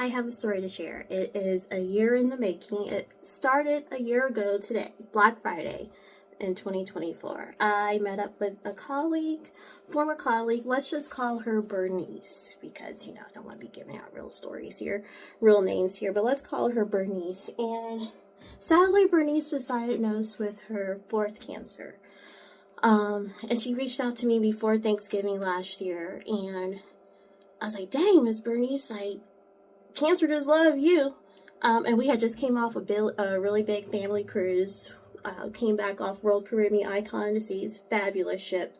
I have a story to share. It is a year in the making. It started a year ago today, Black Friday in 2024. I met up with a colleague, former colleague. Let's just call her Bernice because, I don't want to be giving out real stories here, real names here, but let's call her Bernice. And sadly, Bernice was diagnosed with her fourth cancer. And she reached out to me before Thanksgiving last year, and I was like, dang, Miss Bernice, cancer does love you. And we had just came off a really big family cruise. Came back off World Caribbean Icon to Seas. Fabulous ship.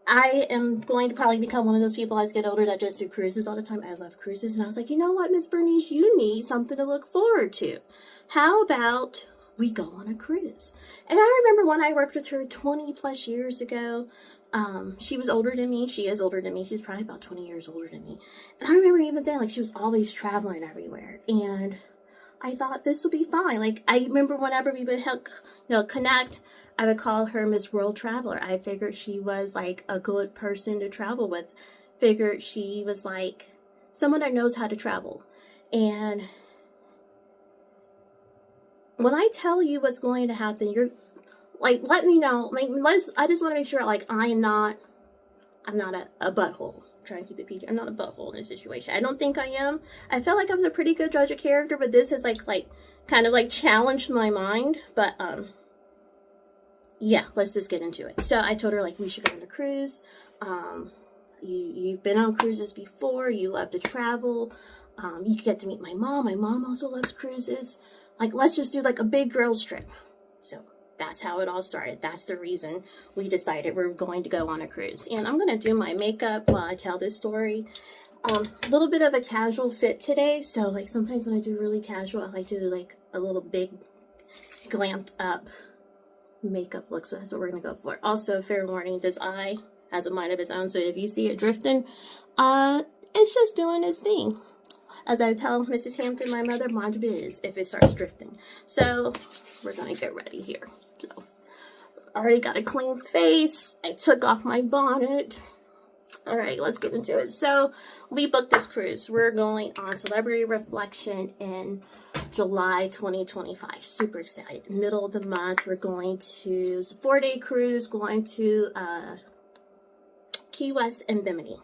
I am going to probably become one of those people as I get older that just do cruises all the time. I love cruises. And I was like, you know what, Miss Bernice, you need something to look forward to. How about we go on a cruise? And I remember when I worked with her 20 plus years ago. She was older than me. She is older than me. She's probably about 20 years older than me. And I remember even then, she was always traveling everywhere. And I thought this will be fine. I remember whenever we would connect, I would call her Miss World Traveler. I figured she was a good person to travel with. Figured she was someone that knows how to travel. And when I tell you what's going to happen, you're let me know. I just want to make sure, I'm not a butthole. I'm trying to keep it PG. I'm not a butthole in this situation. I don't think I am. I felt like I was a pretty good judge of character, but this has kind of challenged my mind. But yeah, let's just get into it. So I told her we should go on a cruise. You've been on cruises before. You love to travel. You get to meet my mom. My mom also loves cruises. Let's just do a big girls trip. So that's how it all started. That's the reason we decided we're going to go on a cruise. And I'm going to do my makeup while I tell this story. A little bit of a casual fit today. So sometimes when I do really casual, I like to do a little big glamped up makeup look. So that's what we're going to go for. Also, fair warning, this eye has a mind of its own. So if you see it drifting, it's just doing its thing. As I tell Mrs. Hampton, my mother, mind your biz if it starts drifting. So we're going to get ready here. So, I already got a clean face. I took off my bonnet. All right, let's get into it. So we booked this cruise. We're going on Celebrity Reflection in July 2025. Super excited. Middle of the month, we're going to, it's a 4-day cruise, going to Key West and Bimini.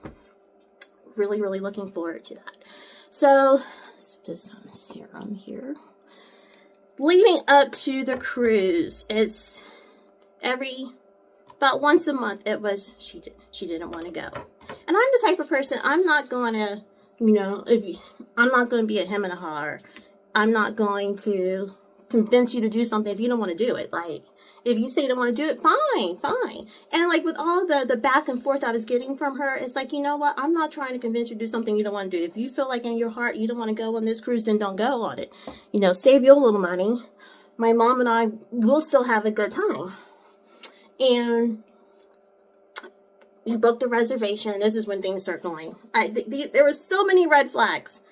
Really, really looking forward to that. So let's do some serum here. Leading up to the cruise, it's about once a month. It was she didn't want to go, and I'm the type of person, I'm not going to I'm not going to be a hem and a haw. I'm not going to convince you to do something if you don't want to do it. If you say you don't want to do it, fine. And with all the back and forth I was getting from her, it's you know what? I'm not trying to convince you to do something you don't want to do. If you feel in your heart you don't want to go on this cruise, then don't go on it. Save you a little money. My mom and I will still have a good time. And you booked the reservation. This is when things start going. There were so many red flags.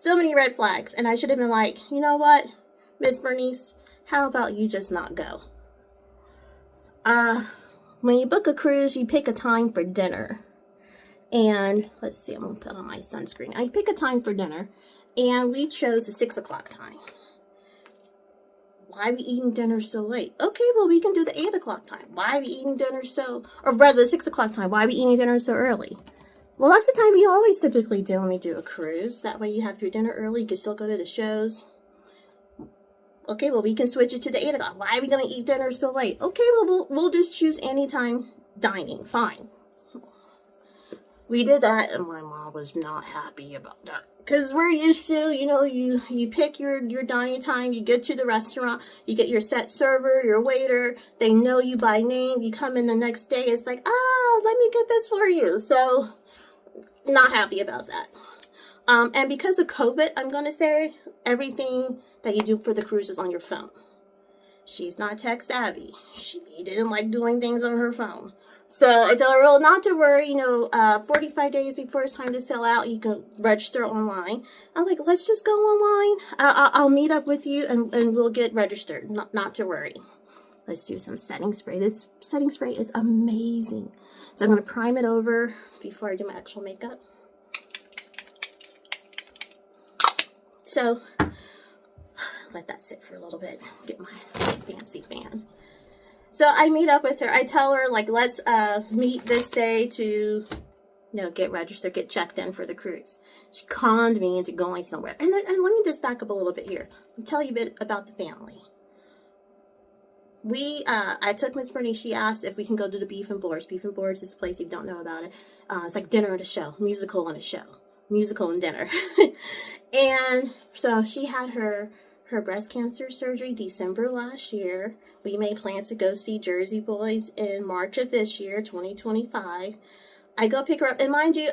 And I should have been you know what, Miss Bernice, how about you just not go? When you book a cruise, you pick a time for dinner. And let's see, I'm going to put on my sunscreen. I pick a time for dinner, and we chose the 6 o'clock time. Why are we eating dinner so late? Okay, well, we can do the 8 o'clock time. Why are we eating dinner or rather the 6 o'clock time? Why are we eating dinner so early? Well, that's the time we always typically do when we do a cruise. That way you have your dinner early, you can still go to the shows. Okay, well, we can switch it to the 8 o'clock. Why are we going to eat dinner so late? Okay, well, we'll just choose anytime dining. Fine. We did that, and my mom was not happy about that. Because we're used to, you pick your dining time, you get to the restaurant, you get your set server, your waiter, they know you by name, you come in the next day, it's let me get this for you. So, not happy about that. And because of COVID, I'm going to say everything that you do for the cruise is on your phone. She's not tech savvy. She didn't like doing things on her phone. So I told her, well, not to worry, 45 days before it's time to sell out, you can register online. I'm let's just go online. I'll meet up with you and we'll get registered. Not to worry. Let's do some setting spray. This setting spray is amazing. So I'm going to prime it over before I do my actual makeup. So let that sit for a little bit. Get my fancy fan. So I meet up with her. I tell her, like, let's meet this day to, get registered, get checked in for the cruise. She conned me into going somewhere. And let me just back up a little bit here. I'll tell you a bit about the family. I took Miss Bernie. She asked if we can go to the Beef and Boards. Beef and Boards is a place, if you don't know about it. It's like dinner and a show, musical and a show, musical and dinner. And so she had her breast cancer surgery December last year. We made plans to go see Jersey Boys in March of this year, 2025. I go pick her up, and mind you,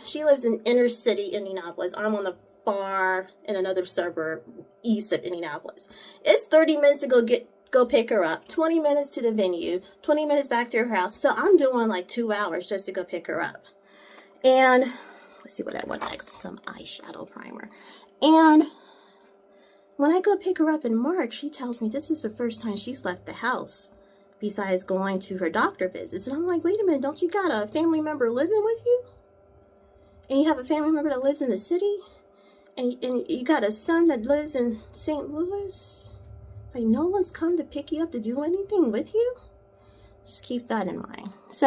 she lives in inner city Indianapolis. I'm on the far, in another suburb, east of Indianapolis. It's 30 minutes to go pick her up, 20 minutes to the venue, 20 minutes back to her house. So I'm doing like 2 hours just to go pick her up. And let's see what I want next. Some eyeshadow primer. And when I go pick her up in March, she tells me this is the first time she's left the house besides going to her doctor visits. And I'm like, wait a minute, don't you got a family member living with you? And you have a family member that lives in the city? And you got a son that lives in St. Louis? Like, no one's come to pick you up to do anything with you? Just keep that in mind. So